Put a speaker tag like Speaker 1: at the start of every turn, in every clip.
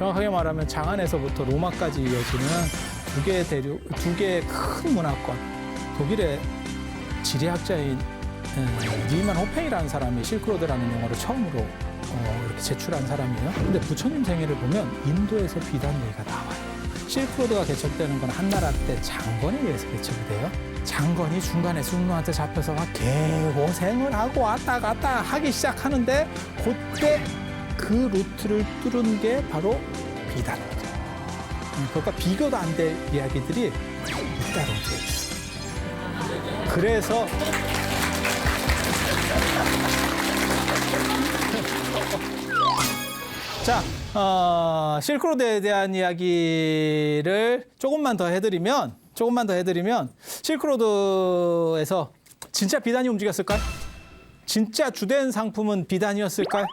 Speaker 1: 정확하게 말하면 장안에서부터 로마까지 이어지는 두 개의 큰 문화권. 독일의 지리학자인 리만 호팽이라는 사람이 실크로드라는 용어를 처음으로 이렇게 제출한 사람이에요. 근데 부처님 생애를 보면 인도에서 비단 얘기가 나와요. 실크로드가 개척되는 건 한나라 때 장건에 의해서 개척이 돼요. 장건이 중간에 순노한테 잡혀서 막 개고생을 하고 왔다 갔다 하기 시작하는데 그때 그 루트를 뚫은 게 바로 비단이죠. 그러니까 비교도 안 될 이야기들이 잇따로 돼 있어. 그래서 자, 실크로드에 대한 이야기를 조금만 더 해드리면 실크로드에서 진짜 비단이 움직였을까요? 진짜 주된 상품은 비단이었을까요?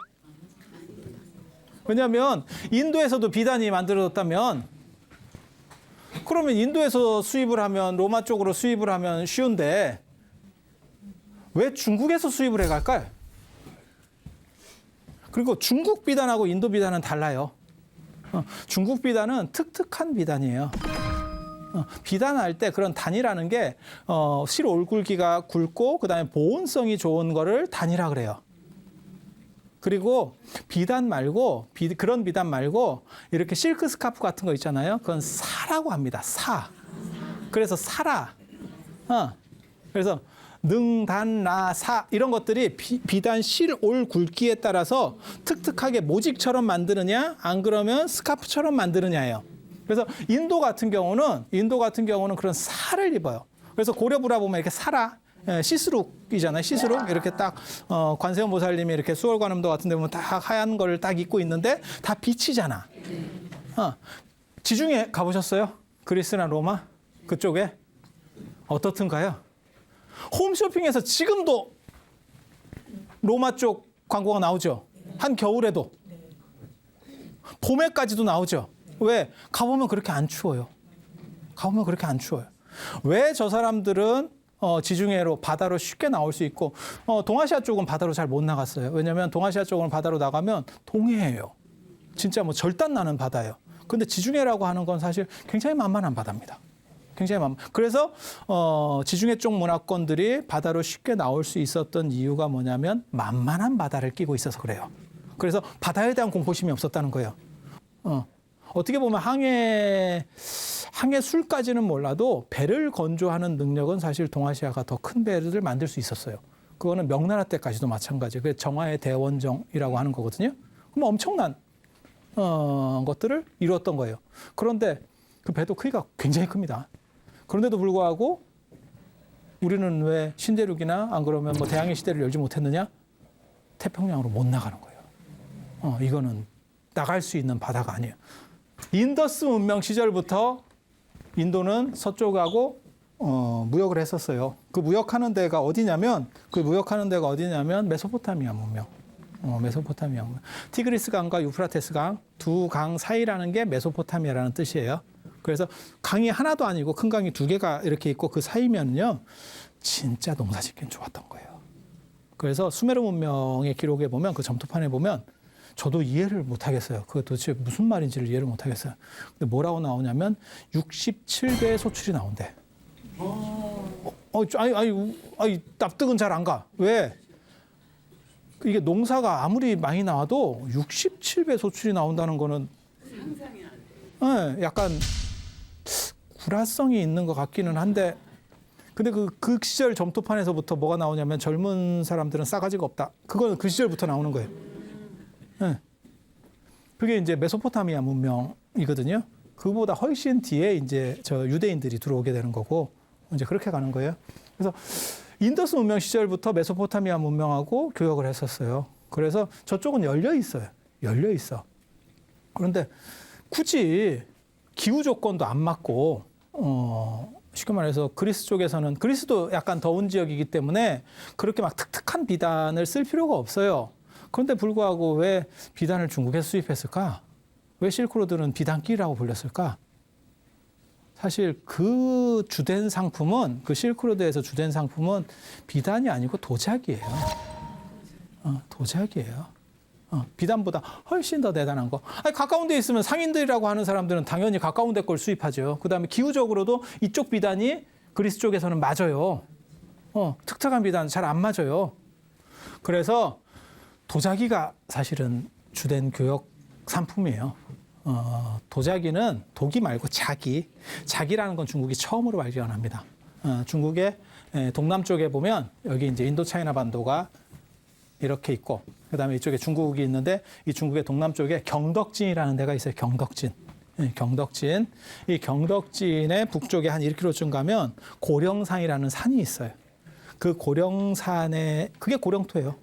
Speaker 1: 왜냐하면 인도에서도 비단이 만들어졌다면 그러면 인도에서 수입을 하면 로마 쪽으로 수입을 하면 쉬운데 왜 중국에서 수입을 해갈까요? 그리고 중국 비단하고 인도 비단은 달라요. 중국 비단은 특특한 비단이에요. 비단할 때 그런 단이라는 게 실 올굵기가 굵고 그다음에 보온성이 좋은 거를 단이라 그래요. 그리고 비단 말고 그런 비단 말고 이렇게 실크 스카프 같은 거 있잖아요. 그건 사라고 합니다. 사. 그래서 사라. 그래서 능, 단, 라, 사 이런 것들이 비단 실 올 굵기에 따라서 특특하게 모직처럼 만드느냐 안 그러면 스카프처럼 만드느냐예요. 그래서 인도 같은 경우는 그런 사를 입어요. 그래서 고려부라 보면 이렇게 사라 시스룩이잖아요. 시스룩 이렇게 딱 관세음 보살님이 이렇게 수월관음도 같은 데 보면 딱 하얀 걸 딱 입고 있는데 다 빛이잖아. 지중해 가보셨어요? 그리스나 로마 그쪽에 어떻든가요? 홈쇼핑에서 지금도 로마 쪽 광고가 나오죠. 한 겨울에도. 봄에까지도 나오죠. 왜? 가보면 그렇게 안 추워요. 왜 저 사람들은 지중해로 바다로 쉽게 나올 수 있고 동아시아 쪽은 바다로 잘 못 나갔어요. 왜냐하면 동아시아 쪽은 바다로 나가면 동해예요. 진짜 뭐 절단 나는 바다예요. 근데 지중해라고 하는 건 사실 굉장히 만만한 바다입니다. 그래서 지중해 쪽 문화권들이 바다로 쉽게 나올 수 있었던 이유가 뭐냐면 만만한 바다를 끼고 있어서 그래요. 그래서 바다에 대한 공포심이 없었다는 거예요. 어떻게 보면 항해술까지는 몰라도 배를 건조하는 능력은 사실 동아시아가 더 큰 배를 만들 수 있었어요. 그거는 명나라 때까지도 마찬가지예요. 그게 정화의 대원정이라고 하는 거거든요. 그럼 엄청난 것들을 이루었던 거예요. 그런데 그 배도 크기가 굉장히 큽니다. 그런데도 불구하고 우리는 왜 신대륙이나 안 그러면 뭐 대항해 시대를 열지 못했느냐? 태평양으로 못 나가는 거예요. 이거는 나갈 수 있는 바다가 아니에요. 인더스 문명 시절부터 인도는 서쪽하고 무역을 했었어요. 그 무역하는 데가 어디냐면 메소포타미아 문명. 메소포타미아 문명. 티그리스 강과 유프라테스 강 두 강 사이라는 게 메소포타미아라는 뜻이에요. 그래서 강이 하나도 아니고 큰 강이 두 개가 이렇게 있고 그 사이면요 진짜 농사짓기는 좋았던 거예요. 그래서 수메르 문명의 기록에 보면 그 점토판에 보면 저도 이해를 못 하겠어요. 그게 도대체 무슨 말인지를 이해를 못 하겠어요. 근데 뭐라고 나오냐면 67배의 소출이 나온대. 아니 납득은 잘 안 가. 왜? 이게 농사가 아무리 많이 나와도 67배 소출이 나온다는 거는
Speaker 2: 상상이 안 돼.
Speaker 1: 약간 구라성이 있는 것 같기는 한데 근데 그 시절 점토판에서부터 뭐가 나오냐면 젊은 사람들은 싸가지가 없다. 그거는 그 시절부터 나오는 거예요. 그게 이제 메소포타미아 문명이거든요. 그보다 훨씬 뒤에 이제 저 유대인들이 들어오게 되는 거고 이제 그렇게 가는 거예요. 그래서 인더스 문명 시절부터 메소포타미아 문명하고 교역을 했었어요. 그래서 저쪽은 열려 있어요. 열려 있어. 그런데 굳이 기후 조건도 안 맞고 쉽게 말해서 그리스 쪽에서는 그리스도 약간 더운 지역이기 때문에 그렇게 막 특특한 비단을 쓸 필요가 없어요. 그런데 불구하고 왜 비단을 중국에서 수입했을까? 왜 실크로드는 비단길이라고 불렸을까? 사실 그 주된 상품은 그 실크로드에서 주된 상품은 비단이 아니고 도자기예요. 도자기예요. 비단보다 훨씬 더 대단한 거. 아니, 가까운 데 있으면 상인들이라고 하는 사람들은 당연히 가까운 데 걸 수입하죠. 그다음에 기후적으로도 이쪽 비단이 그리스 쪽에서는 맞아요. 특특한 비단 잘 안 맞아요. 그래서 도자기가 사실은 주된 교역 상품이에요. 도자기는 도기 말고 자기라는 건 중국이 처음으로 발견합니다. 중국의 동남쪽에 보면 여기 이제 인도차이나 반도가 이렇게 있고, 그다음에 이쪽에 중국이 있는데 이 중국의 동남쪽에 경덕진이라는 데가 있어요. 경덕진. 경덕진. 이 경덕진의 북쪽에 한 1km쯤 가면 고령산이라는 산이 있어요. 그 고령산에 그게 고령토예요.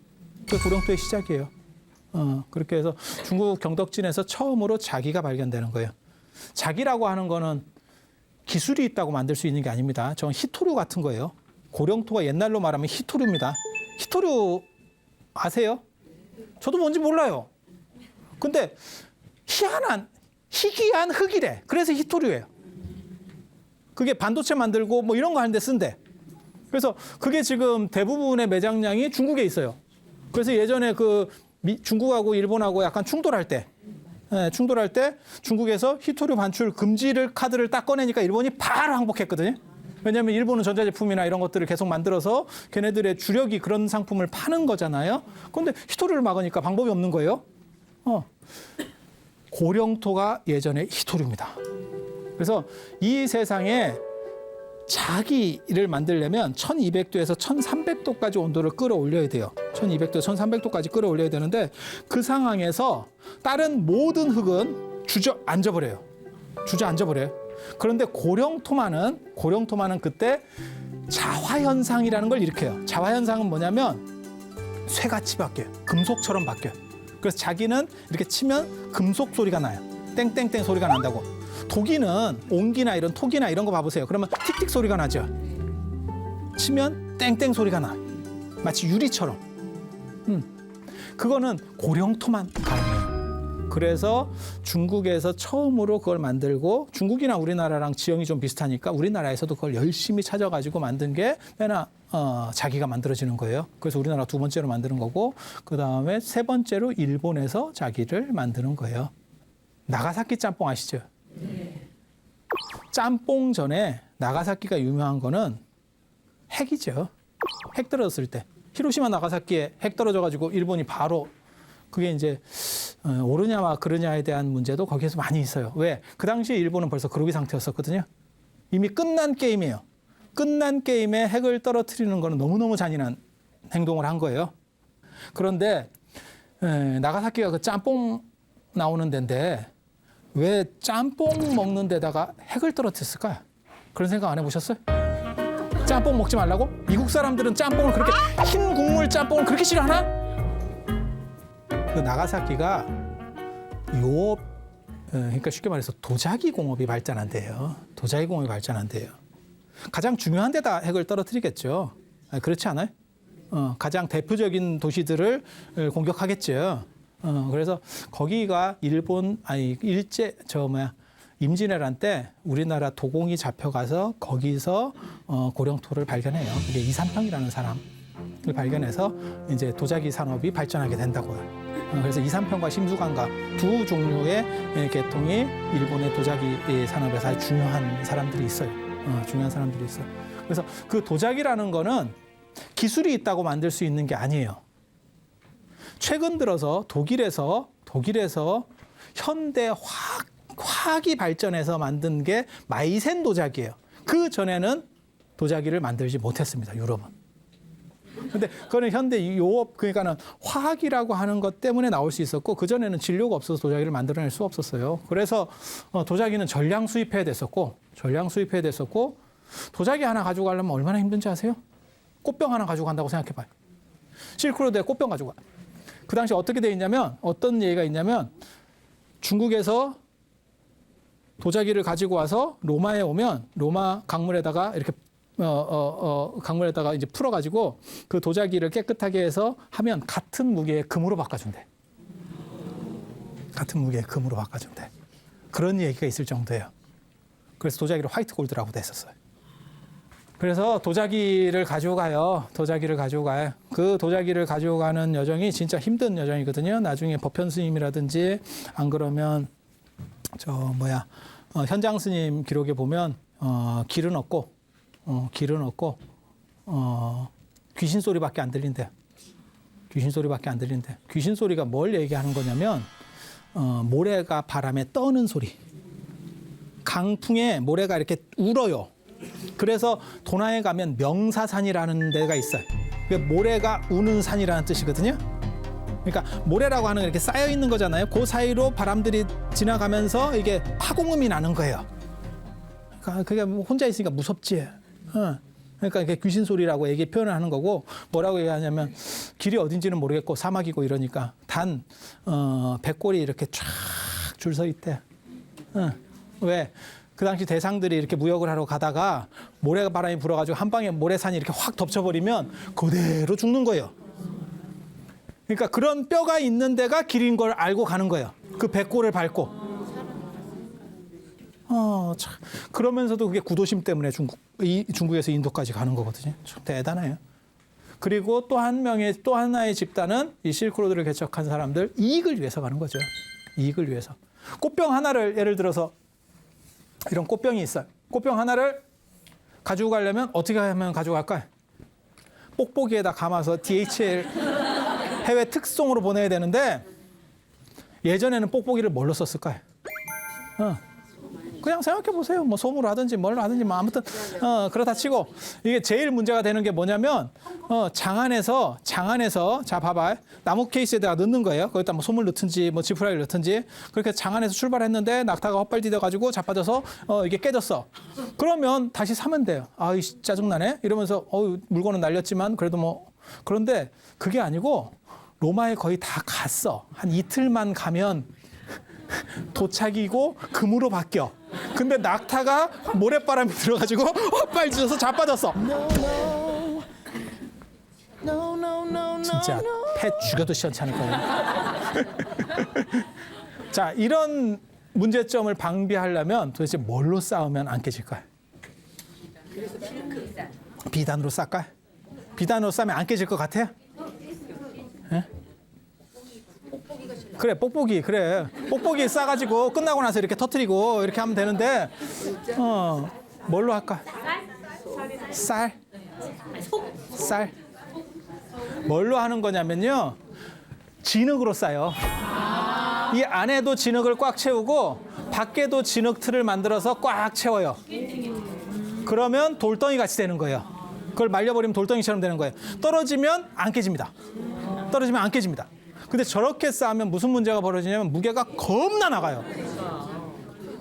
Speaker 1: 그게 고령토의 시작이에요. 그렇게 해서 중국 경덕진에서 처음으로 자기가 발견되는 거예요. 자기라고 하는 거는 기술이 있다고 만들 수 있는 게 아닙니다. 저건 히토류 같은 거예요. 고령토가 옛날로 말하면 히토류입니다. 히토류 아세요? 저도 뭔지 몰라요. 근데 희귀한 흙이래. 그래서 히토류예요. 그게 반도체 만들고 뭐 이런 거 하는데 쓴대. 그래서 그게 지금 대부분의 매장량이 중국에 있어요. 그래서 예전에 중국하고 일본하고 약간 충돌할 때 중국에서 히토류 반출 금지를 카드를 딱 꺼내니까 일본이 바로 항복했거든요. 왜냐하면 일본은 전자제품이나 이런 것들을 계속 만들어서 걔네들의 주력이 그런 상품을 파는 거잖아요. 그런데 히토류를 막으니까 방법이 없는 거예요. 고령토가 예전에 히토류입니다. 그래서 이 세상에 자기를 만들려면 1200도에서 1300도까지 온도를 끌어올려야 돼요. 1200도, 1300도까지 끌어올려야 되는데 그 상황에서 다른 모든 흙은 주저앉아버려요. 그런데 고령토만은 그때 자화현상이라는 걸 일으켜요. 자화현상은 뭐냐면 쇠같이 바뀌어요. 금속처럼 바뀌어요. 그래서 자기는 이렇게 치면 금속 소리가 나요. 땡땡땡 소리가 난다고. 도기는 옹기나 이런 톡이나 이런 거 봐보세요. 그러면 틱틱 소리가 나죠. 치면 땡땡 소리가 나. 마치 유리처럼. 그거는 고령토만 가능해요. 그래서 중국에서 처음으로 그걸 만들고 중국이나 우리나라랑 지형이 좀 비슷하니까 우리나라에서도 그걸 열심히 찾아가지고 만든 게 자기가 만들어지는 거예요. 그래서 우리나라 두 번째로 만드는 거고 그다음에 세 번째로 일본에서 자기를 만드는 거예요. 나가사키 짬뽕 아시죠? 짬뽕 전에 나가사키가 유명한 거는 핵이죠. 핵 떨어졌을 때. 히로시마 나가사키에 핵 떨어져가지고 일본이 바로 그게 이제 오르냐와 그르냐에 대한 문제도 거기에서 많이 있어요. 왜? 그 당시에 일본은 벌써 그로기 상태였었거든요. 이미 끝난 게임이에요. 끝난 게임에 핵을 떨어뜨리는 거는 너무너무 잔인한 행동을 한 거예요. 그런데 나가사키가 그 짬뽕 나오는 데인데 왜 짬뽕 먹는 데다가 핵을 떨어뜨렸을까? 그런 생각 안 해보셨어요? 짬뽕 먹지 말라고? 미국 사람들은 짬뽕을 그렇게 흰 국물 짬뽕을 그렇게 싫어하나? 그 나가사키가 요업, 그러니까 쉽게 말해서 도자기 공업이 발전한대요. 가장 중요한 데다 핵을 떨어뜨리겠죠. 그렇지 않아요? 가장 대표적인 도시들을 공격하겠죠. 그래서 거기가 임진왜란 때 우리나라 도공이 잡혀가서 거기서 고령토를 발견해요. 그게 이삼평이라는 사람을 발견해서 이제 도자기 산업이 발전하게 된다고요. 그래서 이삼평과 심수관과 두 종류의 계통이 일본의 도자기 산업에서 아주 중요한 사람들이 있어요. 그래서 그 도자기라는 거는 기술이 있다고 만들 수 있는 게 아니에요. 최근 들어서 독일에서 현대 화학이 발전해서 만든 게 마이센 도자기예요. 그 전에는 도자기를 만들지 못했습니다. 유럽은. 근데 그거는 현대 요업 그러니까는 화학이라고 하는 것 때문에 나올 수 있었고 그 전에는 진료가 없어서 도자기를 만들어낼 수 없었어요. 그래서 도자기는 전량 수입해야 됐었고 도자기 하나 가지고 가려면 얼마나 힘든지 아세요? 꽃병 하나 가지고 간다고 생각해봐요. 실크로드에 꽃병 가지고 가. 그 당시 어떻게 돼 있냐면 어떤 얘기가 있냐면 중국에서 도자기를 가지고 와서 로마에 오면 로마 강물에다가 이렇게 강물에다가 이제 풀어가지고 그 도자기를 깨끗하게 해서 하면 같은 무게의 금으로 바꿔준대. 그런 얘기가 있을 정도예요. 그래서 도자기를 화이트 골드라고도 했었어요. 그래서 도자기를 가지고 가요. 도자기를 가지고 가요. 그 도자기를 가지고 가는 여정이 진짜 힘든 여정이거든요. 나중에 법현 스님이라든지 안 그러면 현장 스님 기록에 보면 길은 없고 귀신 소리밖에 안 들린대. 귀신 소리밖에 안 들린대. 귀신 소리가 뭘 얘기하는 거냐면 모래가 바람에 떠는 소리. 강풍에 모래가 이렇게 울어요. 그래서 도나에 가면 명사산이라는 데가 있어요. 그게 모래가 우는 산이라는 뜻이거든요. 그러니까 모래라고 하는 게 이렇게 쌓여 있는 거잖아요. 그 사이로 바람들이 지나가면서 이게 파공음이 나는 거예요. 그러니까 그게 혼자 있으니까 무섭지. 그러니까 이게 귀신 소리라고 표현을 하는 거고, 뭐라고 얘기하냐면 길이 어딘지는 모르겠고 사막이고 이러니까 단 백골이 이렇게 쫙 줄 서 있대. 왜? 그 당시 대상들이 이렇게 무역을 하러 가다가 모래 바람이 불어가지고 한 방에 모래산이 이렇게 확 덮쳐버리면 그대로 죽는 거예요. 그러니까 그런 뼈가 있는 데가 길인 걸 알고 가는 거예요. 그 백골을 밟고. 참. 그러면서도 그게 구도심 때문에 중국에서 인도까지 가는 거거든요. 참 대단해요. 그리고 또 하나의 집단은 이 실크로드를 개척한 사람들, 이익을 위해서 가는 거죠. 이익을 위해서. 꽃병 하나를 예를 들어서 이런 꽃병이 있어요. 꽃병 하나를 가지고 가려면 어떻게 하면 가지고 갈까요? 뽁뽁이에다 감아서 DHL 해외 특송으로 보내야 되는데 예전에는 뽁뽁이를 뭘로 썼을까요? 그냥 생각해 보세요. 뭐 솜으로 하든지 뭘로 하든지 뭐 아무튼 그렇다 치고 이게 제일 문제가 되는 게 뭐냐면 장안에서 자 봐봐, 나무 케이스에다가 넣는 거예요. 거기다 뭐 솜을 넣든지 뭐 지푸라기를 넣든지 그렇게 장안에서 출발했는데 낙타가 헛발디뎌 가지고 자빠져서 이게 깨졌어. 그러면 다시 사면 돼요. 아이 짜증나네 이러면서 물건은 날렸지만 그래도 뭐. 그런데 그게 아니고 로마에 거의 다 갔어. 한 이틀만 가면 도착이고 금으로 바뀌어. 근데 낙타가 모래바람이 들어가지고 헛발질러서 자빠졌어. 진짜 폐 죽여도 시원찮을 거예요. 자, 이런 문제점을 방비하려면 도대체 뭘로 싸우면 안 깨질까요? 비단으로 쌀까요? 비단으로 싸면 안 깨질 것 같아요? 네? 그래, 뽁뽁이 싸가지고 끝나고 나서 이렇게 터뜨리고 이렇게 하면 되는데, 뭘로 할까? 쌀? 뭘로 하는 거냐면요, 진흙으로 싸요. 이 안에도 진흙을 꽉 채우고 밖에도 진흙 틀을 만들어서 꽉 채워요. 그러면 돌덩이 같이 되는 거예요. 그걸 말려버리면 돌덩이처럼 되는 거예요. 떨어지면 안 깨집니다. 근데 저렇게 쌓으면 무슨 문제가 벌어지냐면 무게가 겁나 나가요.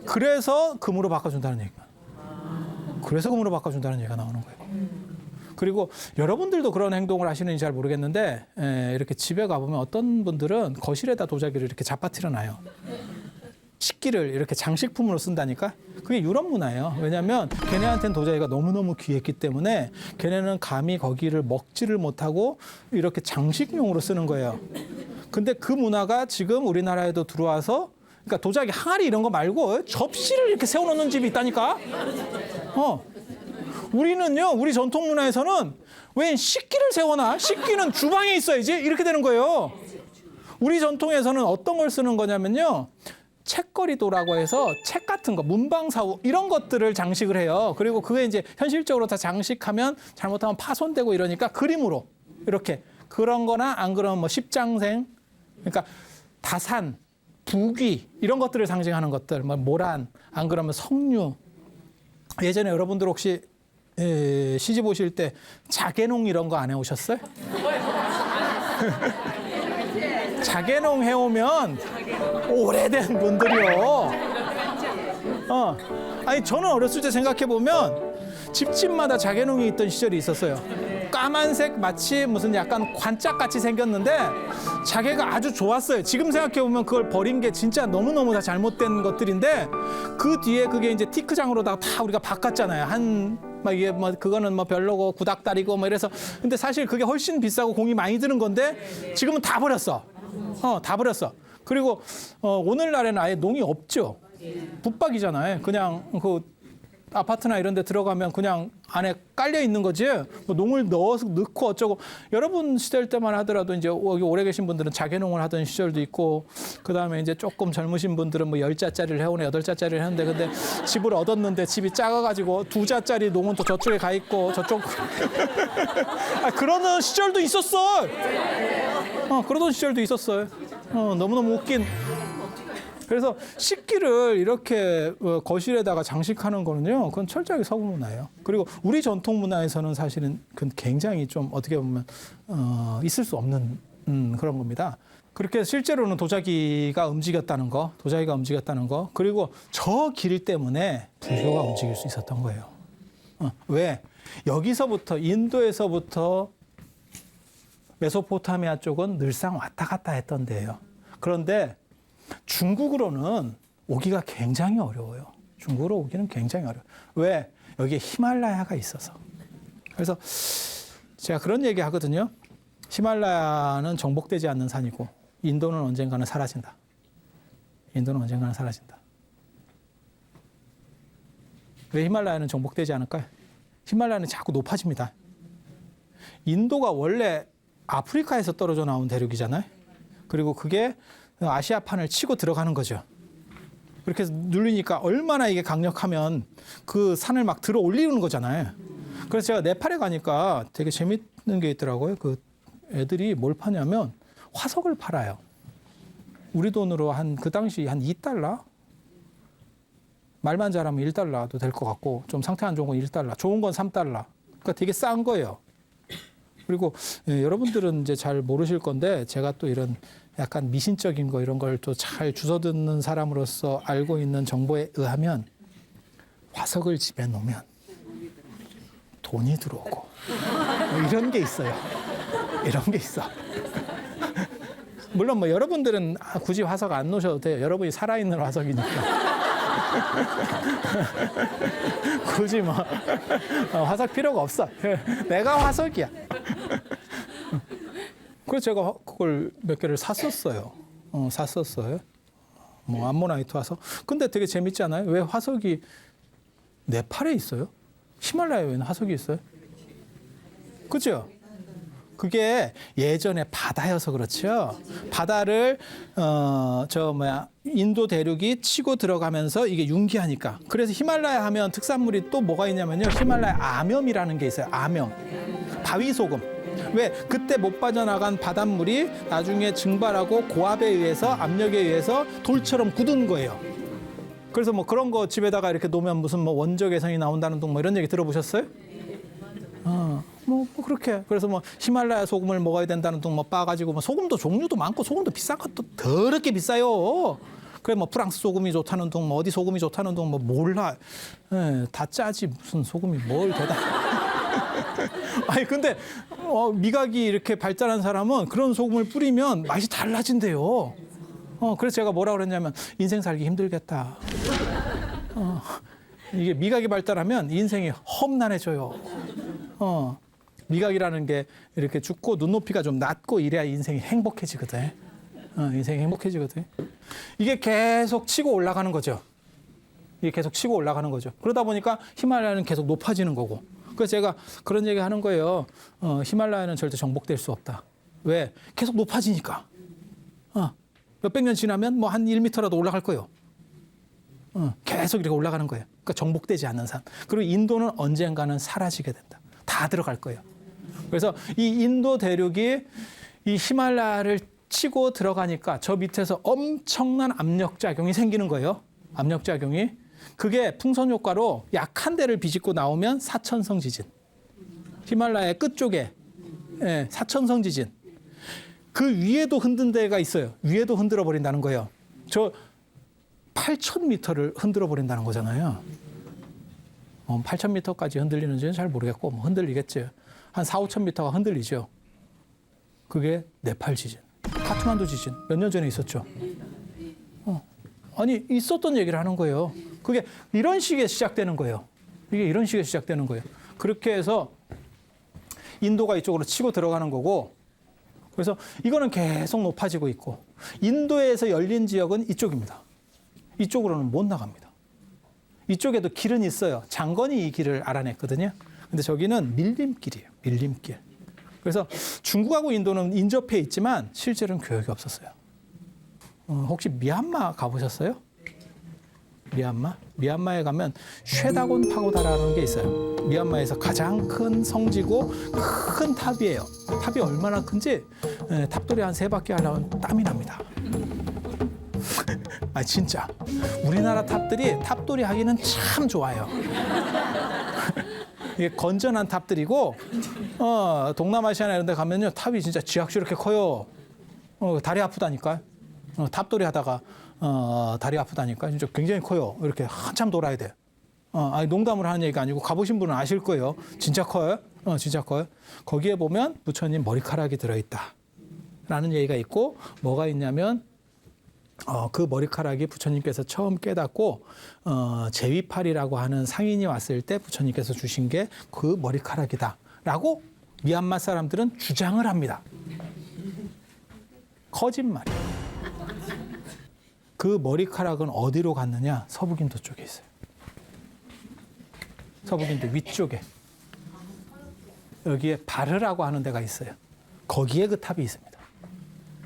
Speaker 1: 그래서 금으로 바꿔준다는 얘기가. 나오는 거예요. 그리고 여러분들도 그런 행동을 하시는지 잘 모르겠는데 이렇게 집에 가보면 어떤 분들은 거실에다 도자기를 이렇게 잡아뜨려 놔요. 식기를 이렇게 장식품으로 쓴다니까? 그게 유럽 문화예요. 왜냐하면 걔네한테는 도자기가 너무너무 귀했기 때문에 걔네는 감히 거기를 먹지를 못하고 이렇게 장식용으로 쓰는 거예요. 근데 그 문화가 지금 우리나라에도 들어와서, 그러니까 도자기 항아리 이런 거 말고 접시를 이렇게 세워놓는 집이 있다니까? 우리는요, 우리 전통 문화에서는 왜 식기를 세워놔? 식기는 주방에 있어야지. 이렇게 되는 거예요. 우리 전통에서는 어떤 걸 쓰는 거냐면요, 책거리도라고 해서 책 같은 거, 문방사우 이런 것들을 장식을 해요. 그리고 그게 이제 현실적으로 다 장식하면 잘못하면 파손되고 이러니까 그림으로 이렇게 그런 거나 안 그러면 뭐 십장생, 그러니까 다산, 부귀 이런 것들을 상징하는 것들, 뭐 모란, 안 그러면 석류. 예전에 여러분들 혹시 시집 오실 때 자개농 이런 거 안 해오셨어요? 자개농 해오면 오래된 분들이요. 아니 저는 어렸을 때 생각해 보면 집집마다 자개농이 있던 시절이 있었어요. 까만색 마치 무슨 약간 관짝같이 생겼는데 자개가 아주 좋았어요. 지금 생각해 보면 그걸 버린 게 진짜 너무너무 다 잘못된 것들인데 그 뒤에 그게 이제 티크장으로다가 다 우리가 바꿨잖아요. 막 이게 뭐 그거는 뭐 별로고 구닥다리고 뭐 이래서. 근데 사실 그게 훨씬 비싸고 공이 많이 드는 건데 지금은 다 버렸어. 다 버렸어. 그리고 오늘날에는 아예 농이 없죠. 붙박이잖아요. 그냥 그 아파트나 이런 데 들어가면 그냥 안에 깔려 있는 거지. 뭐 농을 넣고 어쩌고. 여러분 시절 때만 하더라도 이제 여기 오래 계신 분들은 자개농을 하던 시절도 있고, 그다음에 이제 조금 젊으신 분들은 뭐 10자짜리를 해오네, 8자짜리를 했는데, 근데 집을 얻었는데 집이 작아가지고 2자짜리 농은 또 저쪽에 가 있고 저쪽. 그러는 시절도 있었어. 그러던 시절도 있었어요. 너무너무 웃긴. 그래서 식기를 이렇게 거실에다가 장식하는 거는요, 그건 철저하게 서구 문화예요. 그리고 우리 전통 문화에서는 사실은 그건 굉장히 좀 어떻게 보면 있을 수 없는 그런 겁니다. 그렇게 실제로는 도자기가 움직였다는 거, 그리고 저 길 때문에 불교가 움직일 수 있었던 거예요. 왜? 여기서부터 인도에서부터 메소포타미아 쪽은 늘상 왔다 갔다 했던 데예요. 그런데 중국으로는 오기가 굉장히 어려워요. 중국으로 오기는 굉장히 어려워요. 왜? 여기에 히말라야가 있어서. 그래서 제가 그런 얘기 하거든요. 히말라야는 정복되지 않는 산이고 인도는 언젠가는 사라진다. 인도는 언젠가는 사라진다. 왜 히말라야는 정복되지 않을까요? 히말라야는 자꾸 높아집니다. 인도가 원래 아프리카에서 떨어져 나온 대륙이잖아요. 그리고 그게 아시아판을 치고 들어가는 거죠. 그렇게 해서 눌리니까 얼마나 이게 강력하면 그 산을 막 들어 올리는 거잖아요. 그래서 제가 네팔에 가니까 되게 재밌는 게 있더라고요. 그 애들이 뭘 파냐면 화석을 팔아요. 우리 돈으로 그 당시 한 2달러? 말만 잘하면 1달러도 될 것 같고, 좀 상태 안 좋은 건 1달러, 좋은 건 3달러. 그러니까 되게 싼 거예요. 그리고 여러분들은 이제 잘 모르실 건데, 제가 또 이런 약간 미신적인 거 이런 걸 또 잘 주워 듣는 사람으로서 알고 있는 정보에 의하면 화석을 집에 놓으면 돈이 들어오고 뭐 이런 게 있어요. 이런 게 있어. 물론 뭐 여러분들은 굳이 화석 안 놓으셔도 돼요. 여러분이 살아있는 화석이니까. 굳이 뭐 화석 필요가 없어. 내가 화석이야. 그래서 제가 그걸 몇 개를 샀었어요. 샀었어요. 뭐 암모나이트 화석. 근데 되게 재밌지 않아요? 왜 화석이 네팔에 있어요? 히말라야에 왜 화석이 있어요? 그죠? 그게 예전에 바다여서 그렇죠. 바다를 인도 대륙이 치고 들어가면서 이게 융기하니까. 그래서 히말라야 하면 특산물이 또 뭐가 있냐면요. 히말라야 아뼘이라는 게 있어요. 아뼘. 바위 소금. 왜? 그때 못 빠져나간 바닷물이 나중에 증발하고 고압에 의해서, 압력에 의해서 돌처럼 굳은 거예요. 그래서 뭐 그런 거 집에다가 이렇게 놓으면 무슨 뭐 원적 외선이 나온다는 둥 뭐 이런 얘기 들어보셨어요? 뭐 그렇게. 그래서 뭐 히말라야 소금을 먹어야 된다는 둥 뭐 빠가지고, 뭐 소금도 종류도 많고 소금도 비싼 것도 더럽게 비싸요. 그래 뭐 프랑스 소금이 좋다는 둥, 뭐 어디 소금이 좋다는 둥 뭐 몰라. 다 짜지 무슨 소금이 뭘 대단. 아니 근데 미각이 이렇게 발달한 사람은 그런 소금을 뿌리면 맛이 달라진대요. 그래서 제가 뭐라 그랬냐면 인생 살기 힘들겠다. 이게 미각이 발달하면 인생이 험난해져요. 미각이라는 게 이렇게 죽고 눈높이가 좀 낮고 이래야 인생이 행복해지거든. 인생이 행복해지거든. 이게 계속 치고 올라가는 거죠. 이게 계속 치고 올라가는 거죠. 그러다 보니까 히말라야는 계속 높아지는 거고. 그래서 제가 그런 얘기 하는 거예요. 히말라야는 절대 정복될 수 없다. 왜? 계속 높아지니까. 몇백 년 지나면 뭐 한 1m라도 올라갈 거예요. 계속 이렇게 올라가는 거예요. 그러니까 정복되지 않는 산. 그리고 인도는 언젠가는 사라지게 된다. 다 들어갈 거예요. 그래서 이 인도 대륙이 이 히말라야를 치고 들어가니까 저 밑에서 엄청난 압력작용이 생기는 거예요. 압력작용이. 그게 풍선 효과로 약한 데를 비집고 나오면 사천성 지진. 히말라야 끝쪽에 사천성 지진. 그 위에도 흔든 데가 있어요. 위에도 흔들어 버린다는 거예요. 저 8,000m를 흔들어 버린다는 거잖아요. 8,000m까지 흔들리는지는 잘 모르겠고 뭐 흔들리겠죠. 한 4,000~5,000m가 흔들리죠. 그게 네팔 지진. 카트만두 지진 몇 년 전에 있었죠. 아니 있었던 얘기를 하는 거예요. 그게 이런 식에 시작되는 거예요. 이게 이런 식에 시작되는 거예요. 그렇게 해서 인도가 이쪽으로 치고 들어가는 거고, 그래서 이거는 계속 높아지고 있고, 인도에서 열린 지역은 이쪽입니다. 이쪽으로는 못 나갑니다. 이쪽에도 길은 있어요. 장건이 이 길을 알아냈거든요. 근데 저기는 밀림길이에요. 밀림길. 그래서 중국하고 인도는 인접해 있지만 실제로는 교역이 없었어요. 혹시 미얀마 가보셨어요? 미얀마? 미얀마에 가면 쉐다곤 파고다라는 게 있어요. 미얀마에서 가장 큰 성지고 큰 탑이에요. 탑이 얼마나 큰지 탑돌이 한 3바퀴 하려면 땀이 납니다. 아 진짜 우리나라 탑들이 탑돌이 하기는 참 좋아요. 이게 건전한 탑들이고 동남아시아나 이런 데 가면요 탑이 진짜 쥐약시 이렇게 커요. 다리 아프다니까요. 탑돌이 하다가 다리 아프다니까 진짜 굉장히 커요. 이렇게 한참 돌아야 돼. 아니 농담을 하는 얘기가 아니고 가보신 분은 아실 거예요. 진짜 커요. 진짜 커요. 거기에 보면 부처님 머리카락이 들어있다라는 얘기가 있고 뭐가 있냐면 그 머리카락이 부처님께서 처음 깨닫고 제위팔이라고 하는 상인이 왔을 때 부처님께서 주신 게 그 머리카락이다라고 미얀마 사람들은 주장을 합니다. 거짓말이에요. 그 머리카락은 어디로 갔느냐? 서북인도 쪽에 있어요. 서북인도 위쪽에. 여기에 바르라고 하는 데가 있어요. 거기에 그 탑이 있습니다.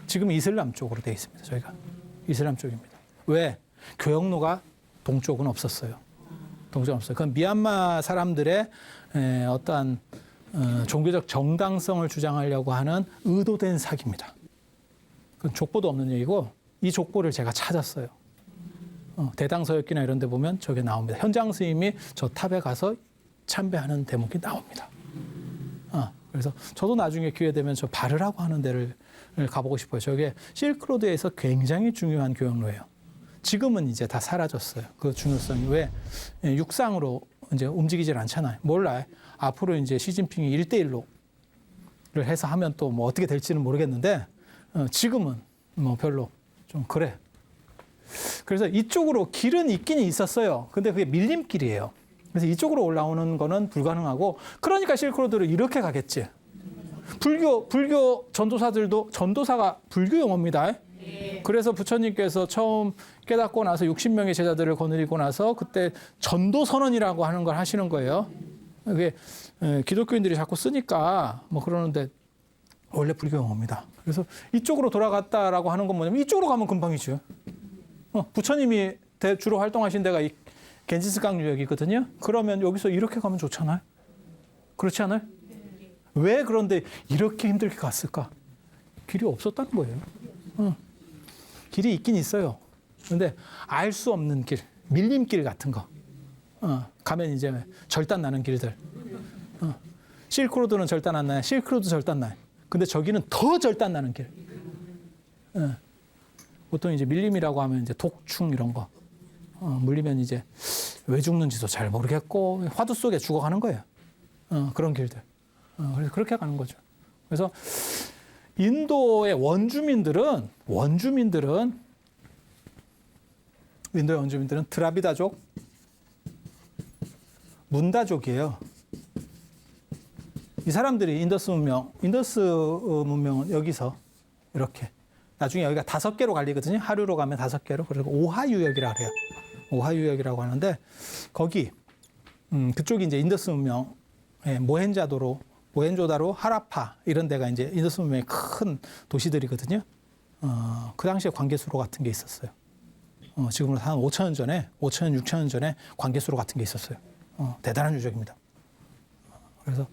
Speaker 1: 지금 이슬람 쪽으로 되어 있습니다. 저희가. 이슬람 쪽입니다. 왜? 교역로가 동쪽은 없었어요. 동쪽은 없어요. 그건 미얀마 사람들의 어떠한 종교적 정당성을 주장하려고 하는 의도된 사기입니다. 그건 족보도 없는 얘기고 이 족보를 제가 찾았어요. 대당서역기나 이런 데 보면 저게 나옵니다. 현장 스님이 저 탑에 가서 참배하는 대목이 나옵니다. 그래서 저도 나중에 기회 되면 저 바르라고 하는 데를 가보고 싶어요. 저게 실크로드에서 굉장히 중요한 교역로예요. 지금은 이제 다 사라졌어요. 그 중요성이 왜 육상으로 이제 움직이질 않잖아요. 몰라요. 앞으로 이제 시진핑이 1대1로 해서 하면 또 뭐 어떻게 될지는 모르겠는데 지금은 뭐 별로 좀 그래. 그래서 이쪽으로 길은 있긴 있었어요. 근데 그게 밀림길이에요. 그래서 이쪽으로 올라오는 거는 불가능하고 그러니까 실크로드를 이렇게 가겠지. 불교 전도사들도 전도사가 불교 용어입니다. 그래서 부처님께서 처음 깨닫고 나서 60명의 제자들을 거느리고 나서 그때 전도 선언이라고 하는 걸 하시는 거예요. 그게 기독교인들이 자꾸 쓰니까 뭐 그러는데 원래 불교 용어입니다. 그래서 이쪽으로 돌아갔다라고 하는 건 뭐냐면 이쪽으로 가면 금방이죠. 부처님이 주로 활동하신 데가 이 겐지스강 유역이거든요. 그러면 여기서 이렇게 가면 좋잖아요. 그렇지 않아요? 왜 그런데 이렇게 힘들게 갔을까? 길이 없었다는 거예요. 길이 있긴 있어요. 그런데 알 수 없는 길, 밀림길 같은 거. 가면 이제 절단 나는 길들. 실크로드는 절단 안 나요. 실크로드 절단 나요. 근데 저기는 더 절단 나는 길. 보통 이제 밀림이라고 하면 이제 독충 이런 거. 물리면 이제 왜 죽는지도 잘 모르겠고 화두 속에 죽어가는 거예요. 그런 길들. 그래서 그렇게 가는 거죠. 그래서 인도의 원주민들은 드라비다족, 문다족이에요. 이 사람들이 인더스 문명은 여기서 이렇게 나중에 여기가 5개로 갈리거든요. 하류로 가면 5개로. 그리고 오하유역이라고 해요. 오하유역이라고 하는데 거기 그쪽이 이제 인더스 문명, 모헨조다로, 하라파 이런 데가 이제 인더스 문명의 큰 도시들이거든요. 그 당시에 관계수로 같은 게 있었어요. 지금으로부터 한 5,000년 전에, 5,000년, 6,000년 전에 관계수로 같은 게 있었어요. 대단한 유적입니다. 그래서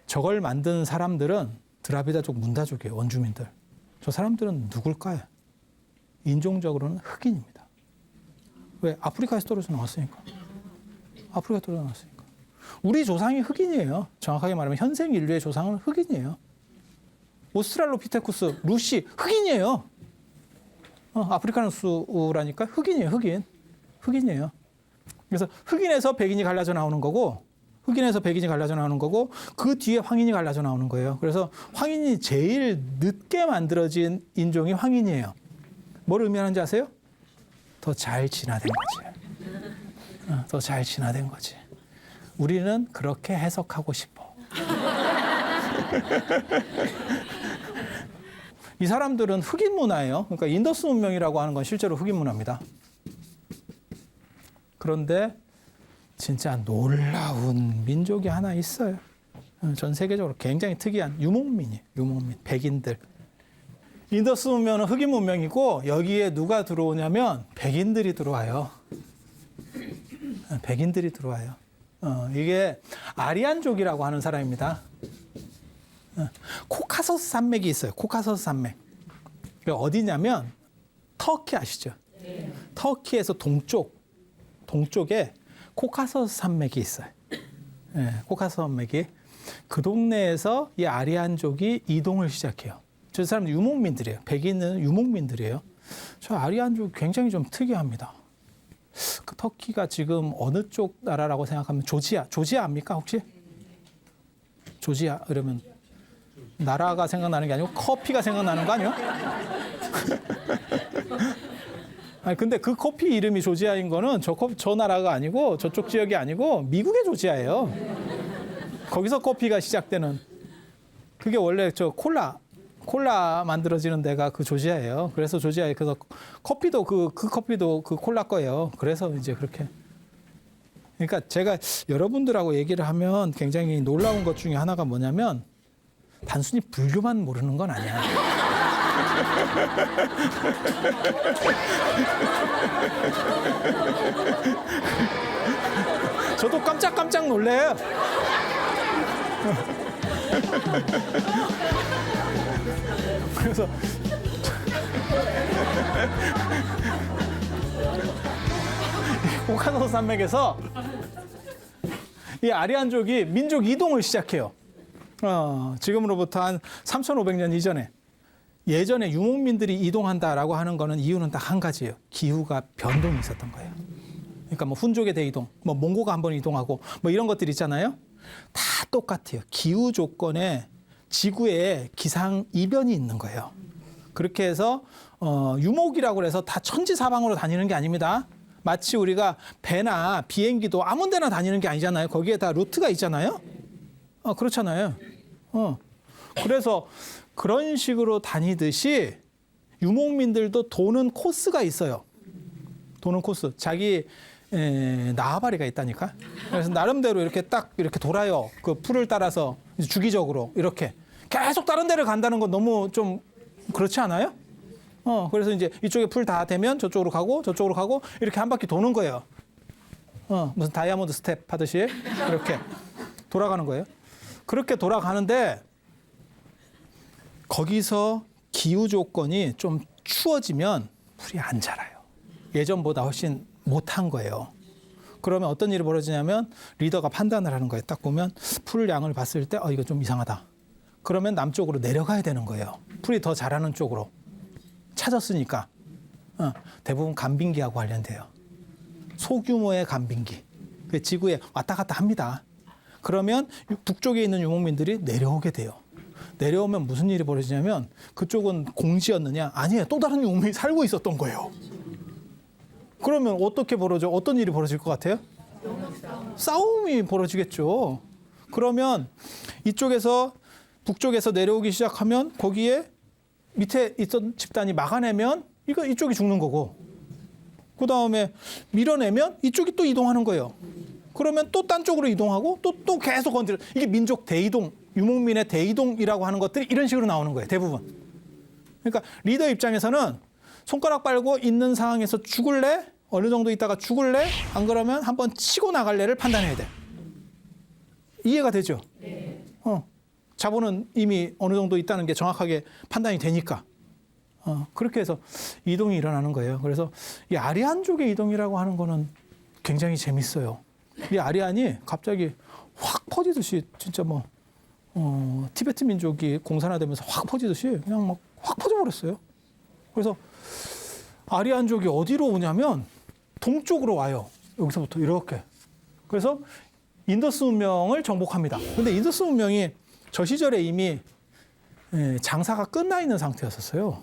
Speaker 1: 저걸 만든 사람들은 드라비다족, 문다족이에요. 원주민들. 저 사람들은 누굴까요? 인종적으로는 흑인입니다. 왜? 아프리카에서 떨어져 나왔으니까. 아프리카에 떨어져 나왔으니까. 우리 조상이 흑인이에요. 정확하게 말하면 현생 인류의 조상은 흑인이에요. 오스트랄로피테쿠스, 루시, 흑인이에요. 아프리카누스라니까 흑인이에요. 흑인이에요. 그래서 흑인에서 백인이 갈라져 나오는 거고 그 뒤에 황인이 갈라져 나오는 거예요. 그래서 황인이 제일 늦게 만들어진 인종이 황인이에요. 뭘 의미하는지 아세요? 더 잘 진화된 거지. 더 잘 진화된 거지. 우리는 그렇게 해석하고 싶어. 이 사람들은 흑인 문화예요. 그러니까 인더스 문명이라고 하는 건 실제로 흑인 문화입니다. 그런데 진짜 놀라운 민족이 하나 있어요. 전 세계적으로 굉장히 특이한 유목민이에요. 유목민, 백인들. 인더스 문명은 흑인 문명이고 여기에 누가 들어오냐면 백인들이 들어와요. 백인들이 들어와요. 이게 아리안족이라고 하는 사람입니다. 코카서스 산맥이 있어요. 코카서스 산맥. 어디냐면 터키 아시죠? 터키에서 동쪽에 코카서스 산맥이 있어요. 코카서스 산맥이. 그 동네에서 이 아리안족이 이동을 시작해요. 저 사람들 유목민들이에요. 백인은 유목민들이에요. 저 아리안족 굉장히 좀 특이합니다. 그 터키가 지금 어느 쪽 나라라고 생각하면 조지아 압니까 혹시? 조지아 그러면 나라가 생각나는 게 아니고 커피가 생각나는 거 아니에요? 아니 근데 그 커피 이름이 조지아인 거는 저 나라가 아니고 저쪽 지역이 아니고 미국의 조지아예요. 거기서 커피가 시작되는 그게 원래 저 콜라 만들어지는 데가 그 조지아예요. 그래서 조지아에 그래서 커피도 그 커피도 그 콜라 거예요. 그래서 이제 그렇게 그러니까 제가 여러분들하고 얘기를 하면 굉장히 놀라운 것 중에 하나가 뭐냐면 단순히 불교만 모르는 건 아니야. 저도 깜짝 놀래요. 그래서 코카소스 산맥에서 이 아리안족이 민족 이동을 시작해요. 지금으로부터 한 3,500년 이전에 예전에 유목민들이 이동한다라고 하는 거는 이유는 딱 한 가지예요. 기후가 변동이 있었던 거예요. 그러니까 뭐 훈족의 대이동, 뭐 몽고가 한번 이동하고 뭐 이런 것들 있잖아요. 다 똑같아요. 기후 조건에 지구에 기상 이변이 있는 거예요. 그렇게 해서 유목이라고 해서 다 천지사방으로 다니는 게 아닙니다. 마치 우리가 배나 비행기도 아무 데나 다니는 게 아니잖아요. 거기에 다 루트가 있잖아요. 그렇잖아요. 그래서 그런 식으로 다니듯이 유목민들도 도는 코스가 있어요. 도는 코스. 자기 나아바리가 있다니까. 그래서 나름대로 이렇게 딱 이렇게 돌아요. 그 풀을 따라서 주기적으로 이렇게 계속 다른 데를 간다는 건 너무 좀 그렇지 않아요? 그래서 이제 이쪽에 풀 다 되면 저쪽으로 가고 이렇게 한 바퀴 도는 거예요. 무슨 다이아몬드 스텝 하듯이 이렇게 돌아가는 거예요. 그렇게 돌아가는데 거기서 기후 조건이 좀 추워지면 풀이 안 자라요. 예전보다 훨씬 못한 거예요. 그러면 어떤 일이 벌어지냐면 리더가 판단을 하는 거예요. 딱 보면 풀 양을 봤을 때 이거 좀 이상하다. 그러면 남쪽으로 내려가야 되는 거예요. 풀이 더 자라는 쪽으로. 찾았으니까. 대부분 간빙기하고 관련돼요. 소규모의 간빙기. 그 지구에 왔다 갔다 합니다. 그러면 북쪽에 있는 유목민들이 내려오게 돼요. 내려오면 무슨 일이 벌어지냐면 그쪽은 공지였느냐? 아니에요. 또 다른 유목민이 살고 있었던 거예요. 그러면 어떤 일이 벌어질 것 같아요? 싸움이 벌어지겠죠. 그러면 이쪽에서 북쪽에서 내려오기 시작하면 거기에 밑에 있던 집단이 막아내면 이쪽이 죽는 거고 그 다음에 밀어내면 이쪽이 또 이동하는 거예요. 그러면 또 딴 쪽으로 이동하고 또 계속 건드려. 이게 민족 대이동, 유목민의 대이동이라고 하는 것들이 이런 식으로 나오는 거예요. 대부분. 그러니까 리더 입장에서는 손가락 빨고 있는 상황에서 죽을래? 어느 정도 있다가 죽을래? 안 그러면 한번 치고 나갈래를 판단해야 돼. 이해가 되죠? 네. 자본은 이미 어느 정도 있다는 게 정확하게 판단이 되니까. 그렇게 해서 이동이 일어나는 거예요. 그래서 이 아리안족의 이동이라고 하는 거는 굉장히 재밌어요. 이 아리안이 갑자기 확 퍼지듯이 진짜 티베트 민족이 공산화되면서 확 퍼지듯이 그냥 막 확 퍼져버렸어요. 그래서 아리안족이 어디로 오냐면 동쪽으로 와요. 여기서부터 이렇게. 그래서 인더스 문명을 정복합니다. 근데 인더스 문명이 저 시절에 이미 장사가 끝나 있는 상태였었어요.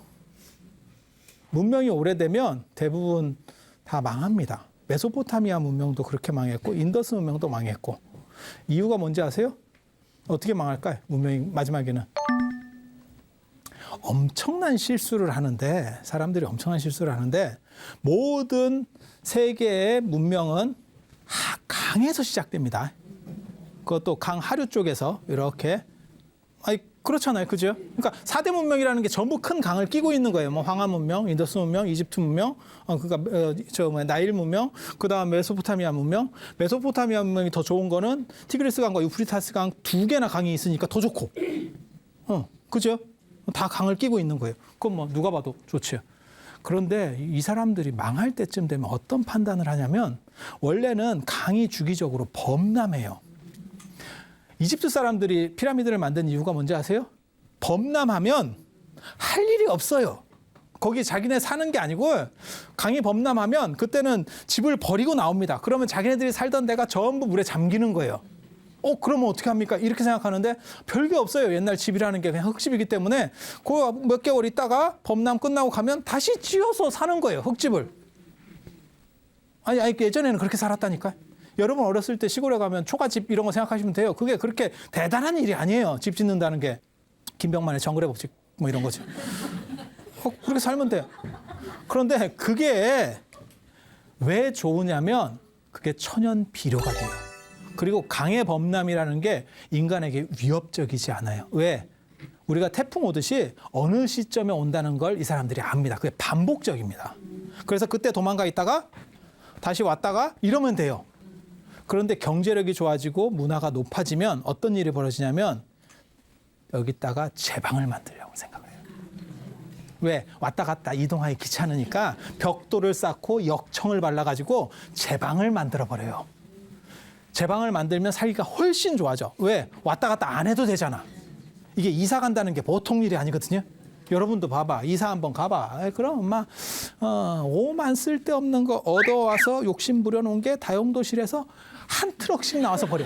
Speaker 1: 문명이 오래되면 대부분 다 망합니다. 메소포타미아 문명도 그렇게 망했고 인더스 문명도 망했고. 이유가 뭔지 아세요? 어떻게 망할까요? 문명이 마지막에는. 엄청난 실수를 하는데 사람들이 엄청난 실수를 하는데 모든 세계의 문명은 강에서 시작됩니다. 그것도 강 하류 쪽에서 이렇게 아니 그렇잖아요. 그죠? 그러니까 4대 문명이라는 게 전부 큰 강을 끼고 있는 거예요. 뭐 황하 문명, 인더스 문명, 이집트 문명, 나일 문명, 그다음 메소포타미아 문명. 메소포타미아 문명이 더 좋은 거는 티그리스 강과 유프리타스 강 두 개나 강이 있으니까 더 좋고. 그죠? 다 강을 끼고 있는 거예요. 그건 뭐 누가 봐도 좋죠. 그런데 이 사람들이 망할 때쯤 되면 어떤 판단을 하냐면 원래는 강이 주기적으로 범람해요. 이집트 사람들이 피라미드를 만든 이유가 뭔지 아세요? 범람하면 할 일이 없어요. 거기 자기네 사는 게 아니고 강이 범람하면 그때는 집을 버리고 나옵니다. 그러면 자기네들이 살던 데가 전부 물에 잠기는 거예요. 그러면 어떻게 합니까? 이렇게 생각하는데 별게 없어요. 옛날 집이라는 게 그냥 흙집이기 때문에 그 몇 개월 있다가 범람 끝나고 가면 다시 지어서 사는 거예요. 흙집을. 아니 예전에는 그렇게 살았다니까. 여러분 어렸을 때 시골에 가면 초가집 이런 거 생각하시면 돼요. 그게 그렇게 대단한 일이 아니에요. 집 짓는다는 게. 김병만의 정글의 법칙 뭐 이런 거죠. 그렇게 살면 돼요. 그런데 그게 왜 좋으냐면 그게 천연 비료가 돼요. 그리고 강의 범람이라는 게 인간에게 위협적이지 않아요. 왜? 우리가 태풍 오듯이 어느 시점에 온다는 걸 이 사람들이 압니다. 그게 반복적입니다. 그래서 그때 도망가 있다가 다시 왔다가 이러면 돼요. 그런데 경제력이 좋아지고 문화가 높아지면 어떤 일이 벌어지냐면 여기다가 제방을 만들려고 생각을 해요. 왜? 왔다 갔다 이동하기 귀찮으니까 벽돌을 쌓고 역청을 발라가지고 제방을 만들어버려요. 제방을 만들면 살기가 훨씬 좋아져. 왜? 왔다 갔다 안 해도 되잖아. 이게 이사 간다는 게 보통 일이 아니거든요. 여러분도 봐봐. 이사 한번 가봐. 그럼 엄마 오만 쓸데없는 거 얻어와서 욕심 부려놓은 게 다용도실에서 한 트럭씩 나와서 버려.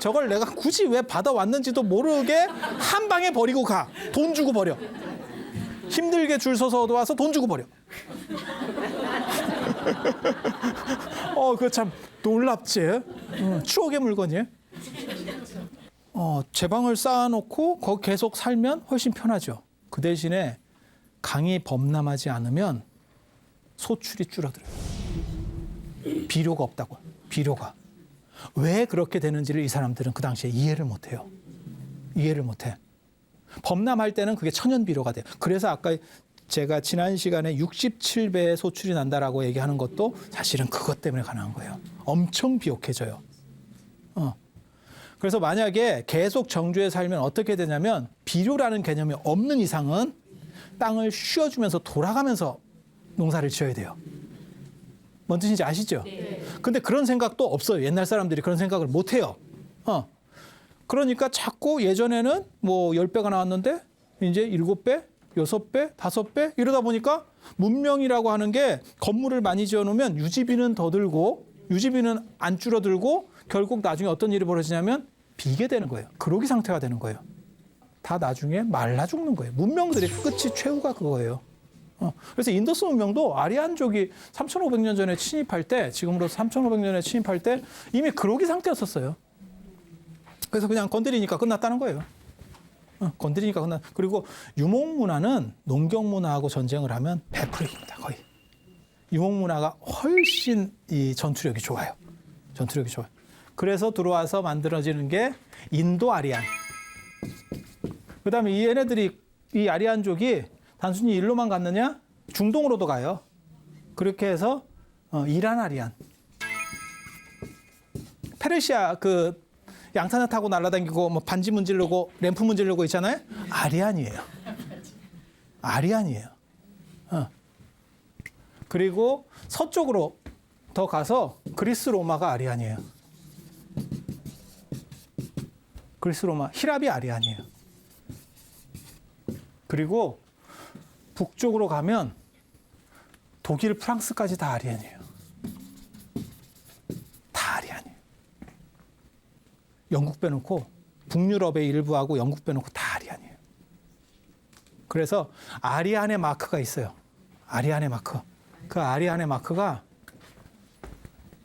Speaker 1: 저걸 내가 굳이 왜 받아왔는지도 모르게 한 방에 버리고 가. 돈 주고 버려. 힘들게 줄 서서 얻어와서 돈 주고 버려. 그거 참 놀랍지? 추억의 물건이에요. 제방을 쌓아놓고 거기 계속 살면 훨씬 편하죠. 그 대신에 강이 범람하지 않으면 소출이 줄어들어요. 비료가 없다고요. 비료가. 왜 그렇게 되는지를 이 사람들은 그 당시에 이해를 못해요. 이해를 못해. 범람할 때는 그게 천연 비료가 돼요. 그래서 아까 제가 지난 시간에 67배의 소출이 난다라고 얘기하는 것도 사실은 그것 때문에 가능한 거예요. 엄청 비옥해져요. 그래서 만약에 계속 정주에 살면 어떻게 되냐면 비료라는 개념이 없는 이상은 땅을 쉬어주면서 돌아가면서 농사를 지어야 돼요. 뭔 뜻인지 아시죠? 네. 근데 그런 생각도 없어요. 옛날 사람들이 그런 생각을 못 해요. 그러니까 자꾸 예전에는 뭐 10배가 나왔는데 이제 7배, 6배, 5배 이러다 보니까 문명이라고 하는 게 건물을 많이 지어놓으면 유지비는 더 들고 유지비는 안 줄어들고 결국 나중에 어떤 일이 벌어지냐면 비게 되는 거예요. 그로기 상태가 되는 거예요. 다 나중에 말라 죽는 거예요. 문명들의 끝이 최후가 그거예요. 그래서 인더스 문명도 아리안족이 3,500년 전에 침입할 때, 지금으로서 3,500년에 침입할 때 이미 그로기 상태였었어요. 그래서 그냥 건드리니까 끝났다는 거예요. 건드리니까 끝나. 그리고 유목 문화는 농경 문화하고 전쟁을 하면 100% 이깁니다. 거의. 유목 문화가 훨씬 이 전투력이 좋아요. 전투력이 좋아요. 그래서 들어와서 만들어지는 게 인도 아리안. 그다음에 이 얘네들이 이 아리안족이 단순히 일로만 갔느냐? 중동으로도 가요. 그렇게 해서 이란 아리안. 페르시아 그 양탄자 타고 날아다니고 뭐 반지 문지르고 램프 문지르고 있잖아요. 아리안이에요. 아리안이에요. 그리고 서쪽으로 더 가서 그리스 로마가 아리안이에요. 그리스 로마 히랍이 아리안이에요. 그리고 북쪽으로 가면 독일, 프랑스까지 다 아리안이에요. 다 아리안이에요. 영국 빼놓고 북유럽의 일부하고 영국 빼놓고 다 아리안이에요. 그래서 아리안의 마크가 있어요. 아리안의 마크. 그 아리안의 마크가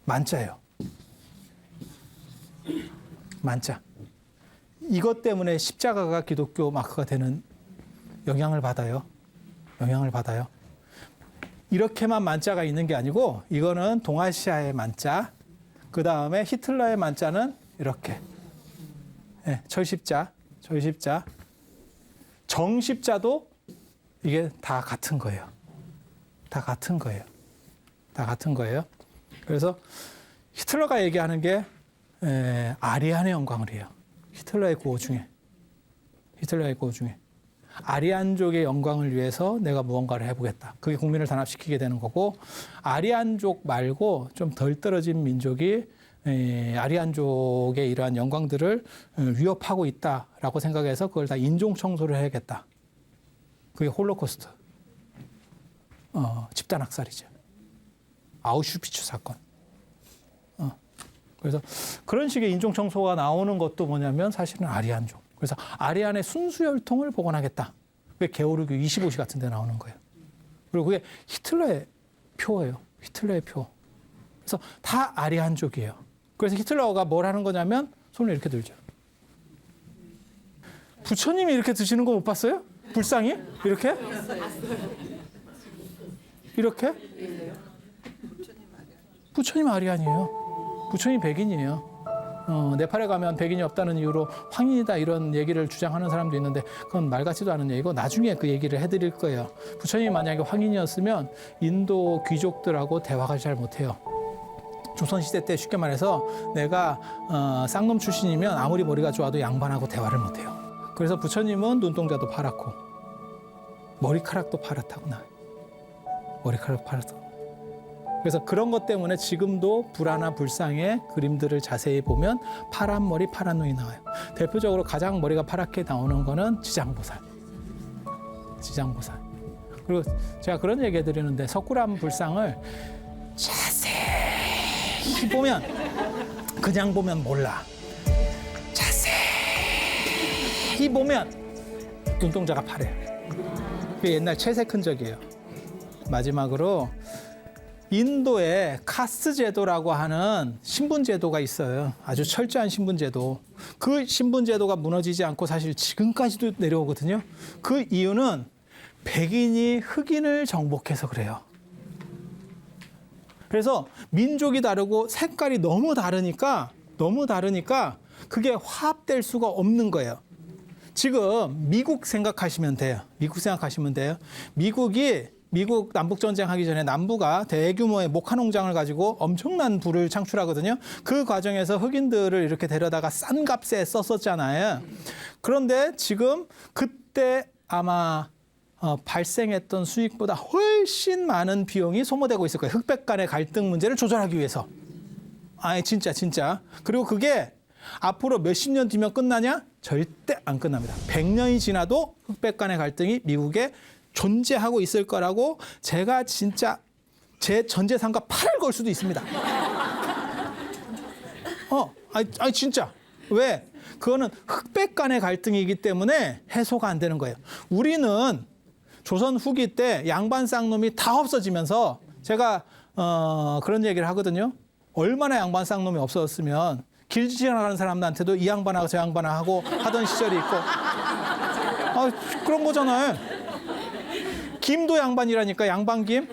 Speaker 1: 만자예요. 만자. 이것 때문에 십자가가 기독교 마크가 되는 영향을 받아요. 영향을 받아요. 이렇게만 만자가 있는 게 아니고 이거는 동아시아의 만자, 그 다음에 히틀러의 만자는 이렇게 네, 철십자, 정십자도 이게 다 같은 거예요. 다 같은 거예요. 다 같은 거예요. 그래서 히틀러가 얘기하는 게 아리안의 영광을 해요. 히틀러의 구호 중에 아리안족의 영광을 위해서 내가 무언가를 해보겠다. 그게 국민을 단합시키게 되는 거고, 아리안족 말고 좀 덜 떨어진 민족이 아리안족의 이러한 영광들을 위협하고 있다라고 생각해서 그걸 다 인종 청소를 해야겠다. 그게 홀로코스트, 집단 학살이죠. 아우슈비츠 사건. 그래서 그런 식의 인종 청소가 나오는 것도 뭐냐면 사실은 아리안족. 그래서 아리안의 순수 혈통을 복원하겠다. 그게 게오르기 25시 같은 데 나오는 거예요. 그리고 그게 히틀러의 표예요. 히틀러의 표. 그래서 다 아리안족이에요. 그래서 히틀러가 뭘 하는 거냐면 손을 이렇게 들죠. 부처님이 이렇게 드시는 거 못 봤어요? 불상이? 이렇게? 이렇게? 부처님 아리안이에요. 부처님 백인이에요. 네팔에 가면 백인이 없다는 이유로 황인이다 이런 얘기를 주장하는 사람도 있는데 그건 말 같지도 않은 얘기고 나중에 그 얘기를 해드릴 거예요. 부처님이 만약에 황인이었으면 인도 귀족들하고 대화가 잘 못해요. 조선시대 때 쉽게 말해서 내가 쌍놈 출신이면 아무리 머리가 좋아도 양반하고 대화를 못해요. 그래서 부처님은 눈동자도 파랗고 머리카락도 파랗다고 나와요. 머리카락 파랗다고. 그래서 그런 것 때문에 지금도 불화나 불상의 그림들을 자세히 보면 파란 머리, 파란 눈이 나와요. 대표적으로 가장 머리가 파랗게 나오는 거는 지장보살. 그리고 제가 그런 얘기 해드리는데 석굴암 불상을 자세히 보면 그냥 보면 몰라. 자세히 보면 눈동자가 파래요. 그게 옛날 채색 흔적이에요. 마지막으로 인도에 카스트 제도라고 하는 신분 제도가 있어요. 아주 철저한 신분 제도. 그 신분 제도가 무너지지 않고 사실 지금까지도 내려오거든요. 그 이유는 백인이 흑인을 정복해서 그래요. 그래서 민족이 다르고 색깔이 너무 다르니까 그게 화합될 수가 없는 거예요. 지금 미국 생각하시면 돼요. 미국 남북전쟁 하기 전에 남부가 대규모의 목화 농장을 가지고 엄청난 부를 창출하거든요. 그 과정에서 흑인들을 이렇게 데려다가 싼 값에 썼었잖아요. 그런데 지금 그때 아마 발생했던 수익보다 훨씬 많은 비용이 소모되고 있을 거예요. 흑백 간의 갈등 문제를 조절하기 위해서. 진짜. 그리고 그게 앞으로 몇십 년 뒤면 끝나냐? 절대 안 끝납니다. 100년이 지나도 흑백 간의 갈등이 미국에 존재하고 있을 거라고 제가 진짜 제 전 재산과 팔을 걸 수도 있습니다. 진짜. 왜? 그거는 흑백 간의 갈등이기 때문에 해소가 안 되는 거예요. 우리는 조선 후기 때 양반 쌍놈이 다 없어지면서 제가 그런 얘기를 하거든요. 얼마나 양반 쌍놈이 없어졌으면 길 지나가는 사람들한테도 이 양반하고 저 양반하고 하던 시절이 있고 그런 거잖아요. 김도 양반이라니까, 양반김.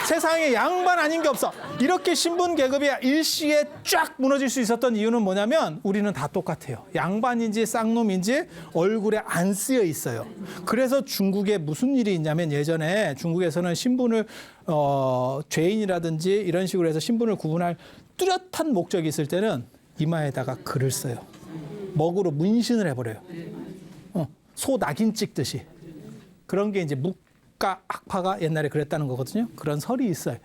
Speaker 1: 세상에 양반 아닌 게 없어. 이렇게 신분 계급이 일시에 쫙 무너질 수 있었던 이유는 뭐냐면 우리는 다 똑같아요. 양반인지 쌍놈인지 얼굴에 안 쓰여 있어요. 그래서 중국에 무슨 일이 있냐면 예전에 중국에서는 신분을 죄인이라든지 이런 식으로 해서 신분을 구분할 뚜렷한 목적이 있을 때는 이마에다가 글을 써요. 먹으로 문신을 해버려요. 소 낙인 찍듯이. 그런 게 이제 묵가 학파가 옛날에 그랬다는 거거든요. 그런 설이 있어요.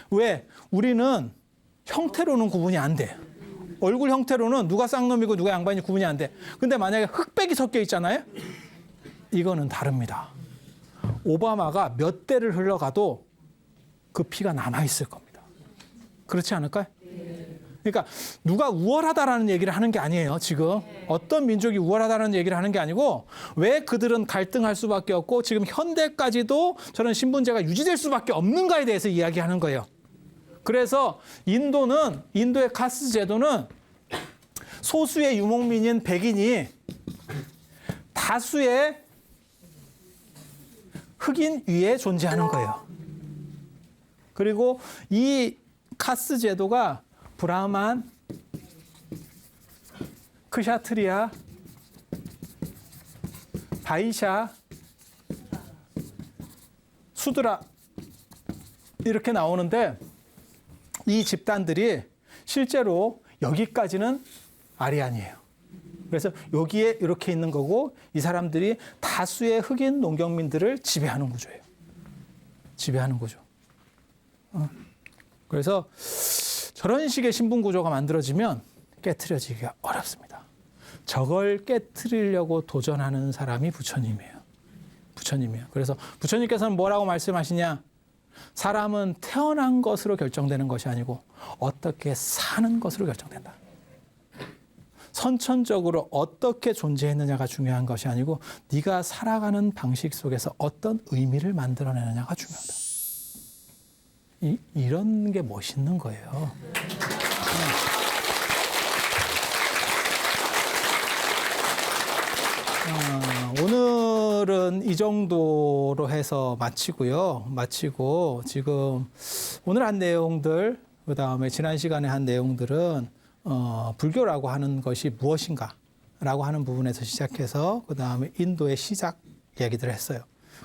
Speaker 1: 왜? 우리는 형태로는 구분이 안 돼. 얼굴 형태로는 누가 쌍놈이고 누가 양반인지 구분이 안 돼. 근데 만약에 흑백이 섞여 있잖아요. 이거는 다릅니다. 오바마가 몇 대를 흘러가도 그 피가 남아있을 겁니다. 그렇지 않을까요? 그러니까 누가 우월하다라는 얘기를 하는 게 아니에요. 지금 어떤 민족이 우월하다는 얘기를 하는 게 아니고 왜 그들은 갈등할 수밖에 없고 지금 현대까지도 저런 신분제가 유지될 수밖에 없는가에 대해서 이야기하는 거예요. 그래서 인도의 카스트 제도는 소수의 유목민인 백인이 다수의 흑인 위에 존재하는 거예요. 그리고 이 카스 제도가 브라만, 크샤트리아, 바이샤, 수드라 이렇게 나오는데 이 집단들이 실제로 여기까지는 아리안이에요. 그래서 여기에 이렇게 있는 거고 이 사람들이 다수의 흑인 농경민들을 지배하는 구조예요. 지배하는 구조. 그래서 저런 식의 신분 구조가 만들어지면 깨트려지기가 어렵습니다. 저걸 깨트리려고 도전하는 사람이 부처님이에요. 부처님이에요. 그래서 부처님께서는 뭐라고 말씀하시냐? 사람은 태어난 것으로 결정되는 것이 아니고 어떻게 사는 것으로 결정된다. 선천적으로 어떻게 존재했느냐가 중요한 것이 아니고 네가 살아가는 방식 속에서 어떤 의미를 만들어내느냐가 중요하다. 이런 게 멋있는 거예요. 오늘은 이 정도로 해서 마치고 지금 오늘 한 내용들, 그 다음에 지난 시간에 한 내용들은 불교라고 하는 것이 무엇인가라고 하는 부분에서 시작해서 그 다음에 인도의 시작 얘기들을 했어요.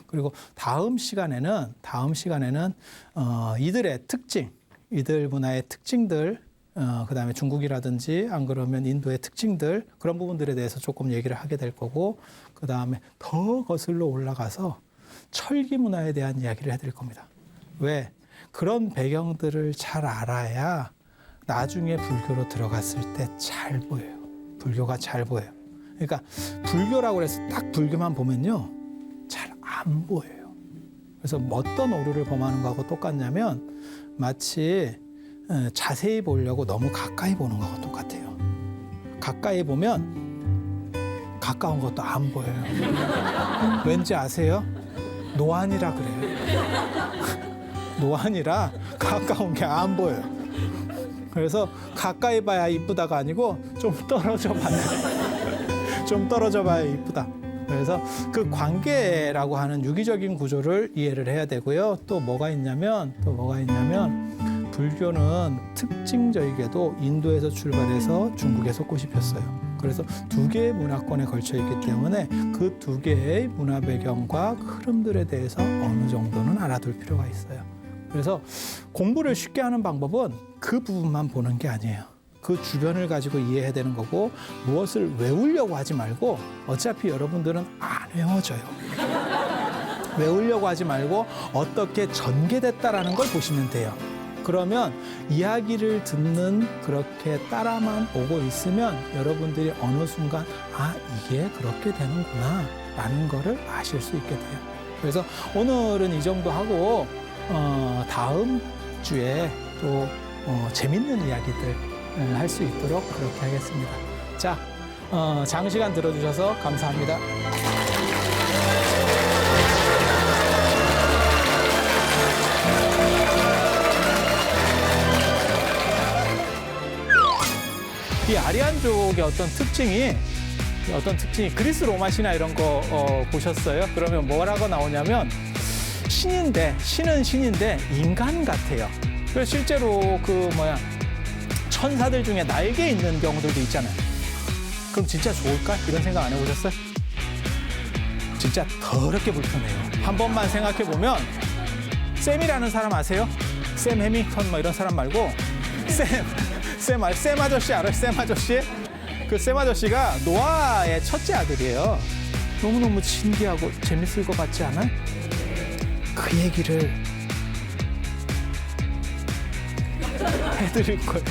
Speaker 1: 그리고 다음 시간에는 이들의 특징, 이들 문화의 특징들, 그 다음에 중국이라든지 안 그러면 인도의 특징들 그런 부분들에 대해서 조금 얘기를 하게 될 거고 그 다음에 더 거슬러 올라가서 철기 문화에 대한 이야기를 해드릴 겁니다. 왜? 그런 배경들을 잘 알아야 나중에 불교로 들어갔을 때 잘 보여요. 불교가 잘 보여요. 그러니까 불교라고 해서 딱 불교만 보면요. 잘 안 보여요. 그래서 어떤 오류를 범하는 거하고 똑같냐면 마치 자세히 보려고 너무 가까이 보는 거하고 똑같아요. 가까이 보면 가까운 것도 안 보여요. 왠지 아세요? 노안이라 그래요. 노안이라 가까운 게 안 보여요. 그래서 가까이 봐야 이쁘다가 아니고 좀 떨어져 봐야 좀 떨어져 봐야 이쁘다. 그래서 그 관계라고 하는 유기적인 구조를 이해를 해야 되고요. 또 뭐가 있냐면 불교는 특징적이게도 인도에서 출발해서 중국에서 꽃이 폈어요. 그래서 두 개의 문화권에 걸쳐 있기 때문에 그 두 개의 문화 배경과 흐름들에 대해서 어느 정도는 알아둘 필요가 있어요. 그래서 공부를 쉽게 하는 방법은 그 부분만 보는 게 아니에요. 그 주변을 가지고 이해해야 되는 거고 무엇을 외우려고 하지 말고 어차피 여러분들은 안 외워져요. 외우려고 하지 말고 어떻게 전개됐다라는 걸 보시면 돼요. 그러면 이야기를 듣는 그렇게 따라만 오고 있으면 여러분들이 어느 순간 이게 그렇게 되는구나 라는 거를 아실 수 있게 돼요. 그래서 오늘은 이 정도 하고 다음 주에 또 재밌는 이야기들 할 수 있도록 그렇게 하겠습니다. 자, 장시간 들어주셔서 감사합니다. 이 아리안족의 어떤 특징이 그리스 로마 신화 이런 거 보셨어요? 그러면 뭐라고 나오냐면 신은 신인데 인간 같아요. 그래서 실제로 천사들 중에 날개 있는 경우들도 있잖아요. 그럼 진짜 좋을까? 이런 생각 안 해보셨어요? 진짜 더럽게 불편해요. 한 번만 생각해보면 샘이라는 사람 아세요? 샘 해밍턴 이런 사람 말고 샘 아저씨 알아요? 샘 아저씨? 그 샘 아저씨가 노아의 첫째 아들이에요. 너무너무 신기하고 재밌을 것 같지 않아요? 그 얘기를 해드릴 거예요.